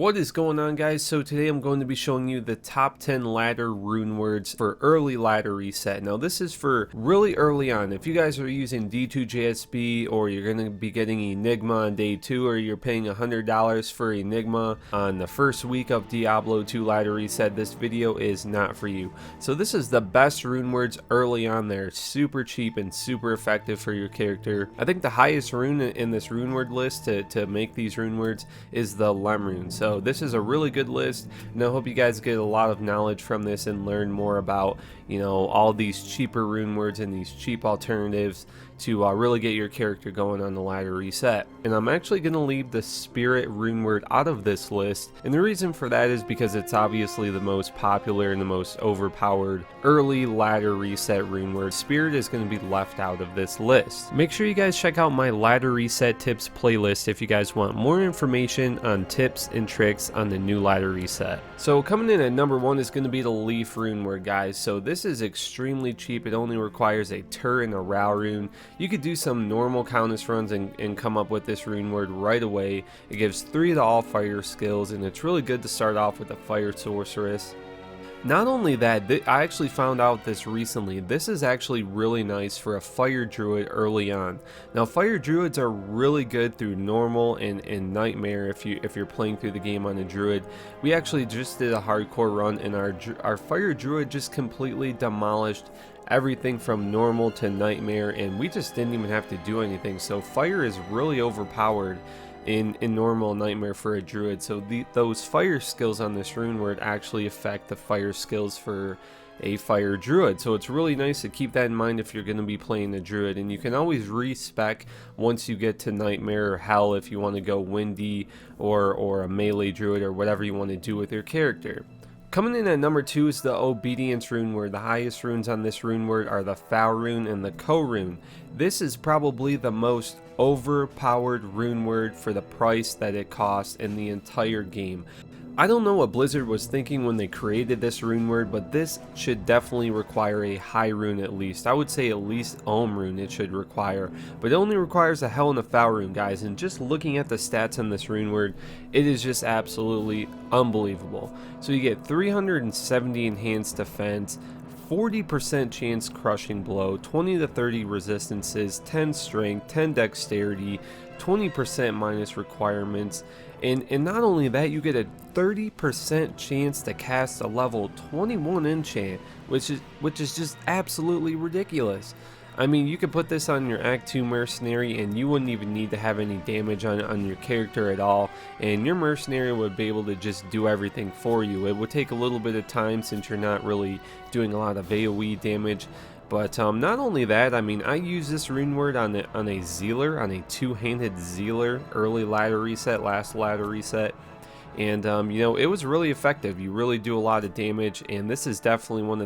What is going on, guys? So today I'm going to be showing you the top 10 ladder rune words for early ladder reset. Now this is for really early on. If you guys are using D2JSB or you're going to be getting Enigma on day 2, or you're paying $100 for Enigma on the first week of Diablo 2 ladder reset, this video is not for you. So this is the best rune words early on there. Super cheap and super effective for your character. I think the highest rune in this rune word list to make these rune words is the Lem rune. So this is a really good list, and I hope you guys get a lot of knowledge from this and learn more about, you know, all these cheaper rune words and these cheap alternatives to really get your character going on the ladder reset. And I'm actually going to leave the Spirit rune word out of this list, and the reason for that is because it's obviously the most popular and the most overpowered early ladder reset rune word. Spirit is going to be left out of this list. Make sure you guys check out my ladder reset tips playlist if you guys want more information on tips and tricks on the new ladder reset. So coming in at number 1 is going to be the Leaf rune word, guys. So this is extremely cheap. It only requires a Tur and a Rao rune. You could do some normal Countess runs and come up with this rune word right away. It gives 3 to all fire skills, and it's really good to start off with a fire sorceress. Not only that, I actually found out this recently. This is actually really nice for a fire druid early on. Now, fire druids are really good through normal and nightmare if you're playing through the game on a druid. We actually just did a hardcore run, and our fire druid just completely demolished everything from normal to nightmare, and we just didn't even have to do anything. So fire is really overpowered in normal nightmare for a druid. So those fire skills on this rune word actually affect the fire skills for a fire druid. So it's really nice to keep that in mind if you're going to be playing a druid, and you can always respec once you get to nightmare or hell if you want to go windy or a melee druid or whatever you want to do with your character. Coming in at number 2 is the Obedience rune word. The highest runes on this rune word are the Foul rune and the Ko rune. This is probably the most overpowered rune word for the price that it costs in the entire game. I don't know what Blizzard was thinking when they created this rune word, but this should definitely require a high rune at least. I would say at least Ohm rune it should require, but it only requires a Hell and a Foul rune, guys, and just looking at the stats on this rune word, it is just absolutely unbelievable. So you get 370 enhanced defense, 40% chance crushing blow, 20 to 30 resistances, 10 strength, 10 dexterity, 20% minus requirements, and not only that, you get a 30% chance to cast a level 21 enchant, which is just absolutely ridiculous. I mean, you could put this on your Act 2 mercenary and you wouldn't even need to have any damage on your character at all, and your mercenary would be able to just do everything for you. It would take a little bit of time since you're not really doing a lot of AoE damage. But not only that, I mean, I use this rune word on a Zealer, on a two-handed Zealer, early ladder reset, last ladder reset. And you know, it was really effective. You really do a lot of damage, and this is definitely one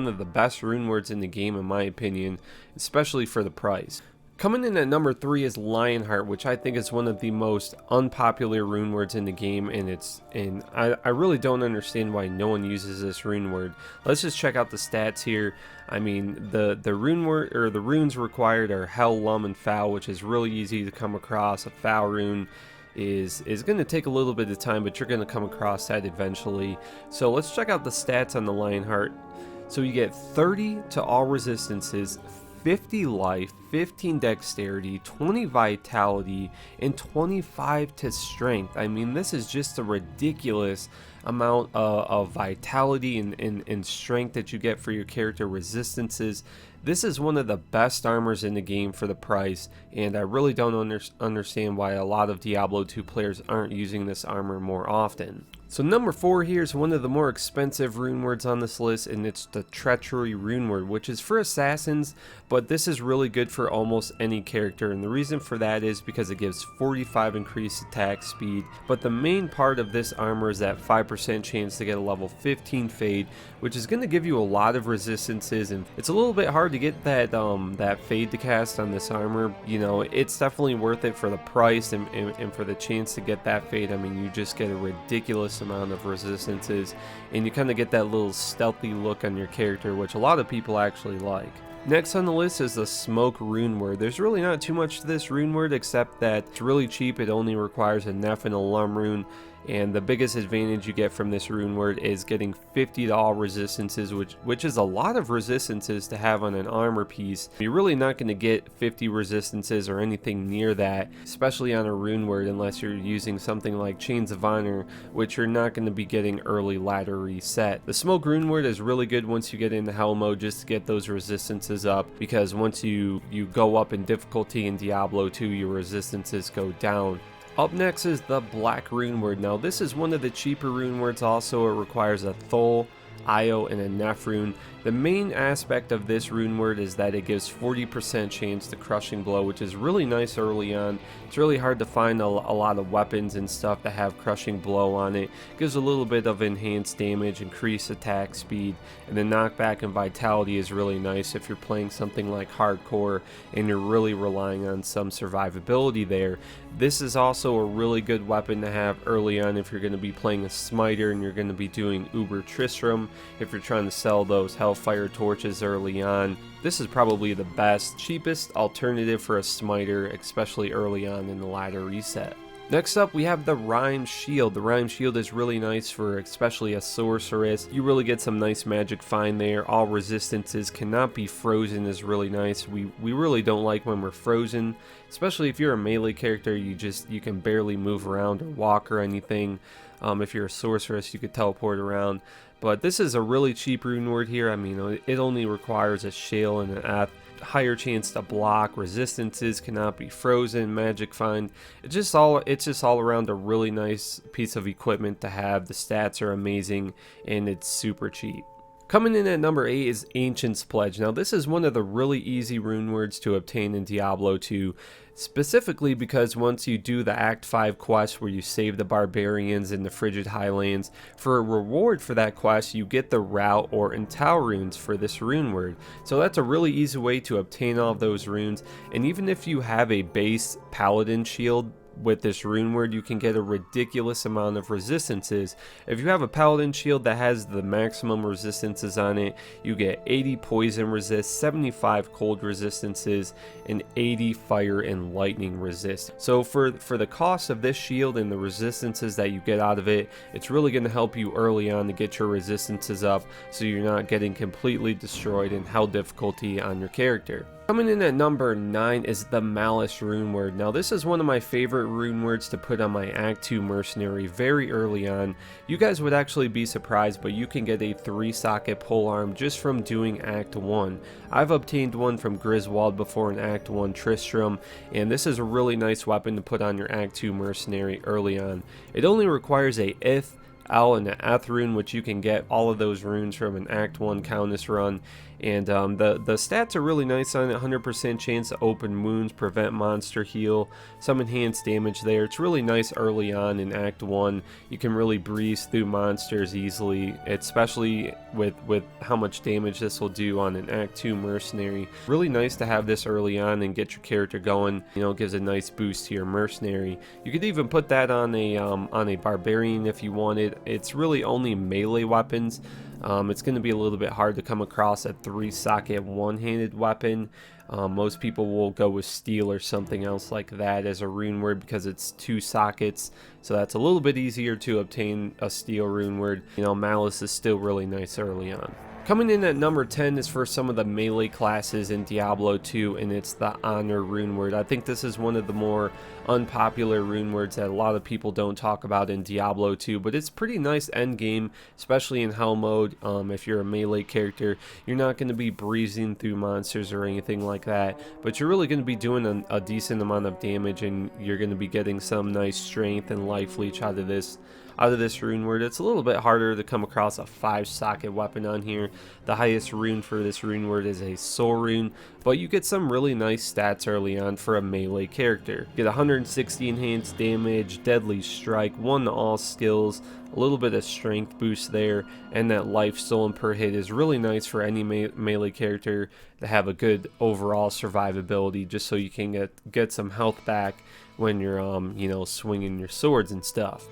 of the best rune words in the game, in my opinion, especially for the price. Coming in at number 3 is Lionheart, which I think is one of the most unpopular rune words in the game, and I really don't understand why no one uses this rune word. Let's just check out the stats here. I mean, the rune word, or the runes required, are Hell, Lum, and Foul, which is really easy to come across. A Foul rune is going to take a little bit of time, but you're going to come across that eventually. So let's check out the stats on the Lionheart. So you get 30 to all resistances, 50 life, 15 dexterity, 20 vitality, and 25 to strength. I mean, this is just a ridiculous amount of vitality and strength that you get for your character. Resistances. This is one of the best armors in the game for the price, and I really don't understand why a lot of Diablo 2 players aren't using this armor more often. So number 4 here is one of the more expensive rune words on this list, and it's the Treachery rune word, which is for assassins, but this is really good for almost any character, and the reason for that is because it gives 45 increased attack speed, but the main part of this armor is that 5% chance to get a level 15 fade, which is going to give you a lot of resistances, and it's a little bit hard to get that fade to cast on this armor. You know, it's definitely worth it for the price and for the chance to get that fade. I mean, you just get a ridiculous amount of resistances, and you kind of get that little stealthy look on your character, which a lot of people actually like. Next on the list is the Smoke rune word. There's really not too much to this rune word except that it's really cheap. It only requires a Neph and a Lum rune, And the biggest advantage you get from this rune word is getting 50 to all resistances, which is a lot of resistances to have on an armor piece. You're really not going to get 50 resistances or anything near that, especially on a rune word, unless you're using something like Chains of Honor, which you're not going to be getting early ladder reset. The smoke rune word is really good once you get into hell mode, just to get those resistances up, because once you go up in difficulty in Diablo 2, your resistances go down. Up next is the black rune word. Now this is one of the cheaper rune words. Also, it requires a Thol, Io, and a Neph rune. The main aspect of this rune word is that it gives 40% chance to crushing blow, which is really nice early on. It's really hard to find a lot of weapons and stuff that have crushing blow on it. It gives a little bit of enhanced damage, increased attack speed, and the knockback and vitality is really nice if you're playing something like hardcore and you're really relying on some survivability there. This is also a really good weapon to have early on if you're going to be playing a smiter and you're going to be doing Uber Tristram, if you're trying to sell those Hellfire torches early on. This is probably the best, cheapest alternative for a smiter, especially early on in the ladder reset. Next up, we have the Rhyme Shield. The Rhyme Shield is really nice for especially a sorceress. You really get some nice magic find there. All resistances cannot be frozen is really nice. We really don't like when we're frozen, especially if you're a melee character. You can barely move around or walk or anything. If you're a sorceress, you could teleport around. But this is a really cheap rune word here. I mean, it only requires a shale and an eth. Higher chance to block, resistances cannot be frozen, magic find. It's just all around a really nice piece of equipment to have. The stats are amazing and it's super cheap. Coming in at number 8 is Ancient's Pledge. Now this is one of the really easy rune words to obtain in Diablo 2, specifically because once you do the Act 5 quest where you save the barbarians in the Frigid Highlands, for a reward for that quest you get the Rout or Entau runes for this rune word. So that's a really easy way to obtain all of those runes, and even if you have a base paladin shield, with this rune word you can get a ridiculous amount of resistances. If you have a paladin shield that has the maximum resistances on it, you get 80 poison resist, 75 cold resistances, and 80 fire and lightning resist. So for the cost of this shield and the resistances that you get out of it, it's really going to help you early on to get your resistances up so you're not getting completely destroyed in hell difficulty on your character. Coming in at number 9 is the Malice rune word. Now this is one of my favorite rune words to put on my Act 2 mercenary very early on. You guys would actually be surprised, but you can get a 3-socket polearm just from doing Act 1. I've obtained one from Griswold before in Act 1 Tristram, and this is a really nice weapon to put on your Act 2 mercenary early on. It only requires a Ith, L, and an Eth rune, which you can get all of those runes from an Act 1 Countess run. And the stats are really nice on it. 100% chance to open wounds, prevent monster heal, some enhanced damage there. It's really nice early on in Act 1. You can really breeze through monsters easily, especially with how much damage this will do on an Act 2 mercenary. Really nice to have this early on and get your character going. You know, it gives a nice boost to your mercenary. You could even put that on a barbarian if you wanted. It's really only melee weapons. It's going to be a little bit hard to come across a 3-socket one-handed weapon. Most people will go with steel or something else like that as a rune word because it's 2 sockets, so that's a little bit easier to obtain a steel rune word. You know, Malice is still really nice early on. Coming in at number 10 is for some of the melee classes in Diablo 2, and it's the Honor rune word. I think this is one of the more unpopular rune words that a lot of people don't talk about in Diablo 2, but it's pretty nice end game, especially in hell mode. If you're a melee character, you're not going to be breezing through monsters or anything like that, but you're really going to be doing a decent amount of damage, and you're going to be getting some nice strength and life leech out of this rune word. It's a little bit harder to come across a 5-socket weapon on here. The highest rune for this rune word is a soul rune, but you get some really nice stats early on for a melee character. You get 160 enhanced damage, deadly strike, 1 to all skills, a little bit of strength boost there, and that life stolen per hit is really nice for any melee character to have a good overall survivability, just so you can get some health back when you're you know, swinging your swords and stuff.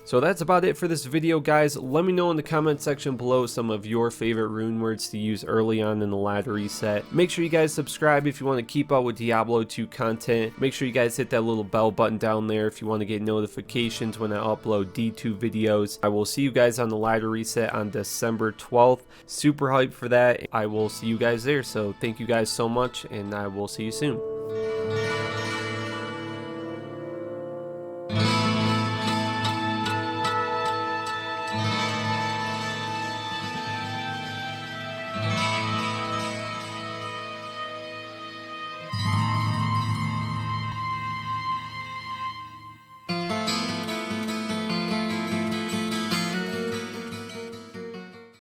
So that's about it for this video, guys. Let me know in the comment section below some of your favorite rune words to use early on in the ladder reset. Make sure you guys subscribe if you want to keep up with Diablo 2 content. Make sure you guys hit that little bell button down there if you want to get notifications when I upload D2 videos. I will see you guys on the ladder reset on December 12th. Super hyped for that. I will see you guys there. So thank you guys so much, and I will see you soon.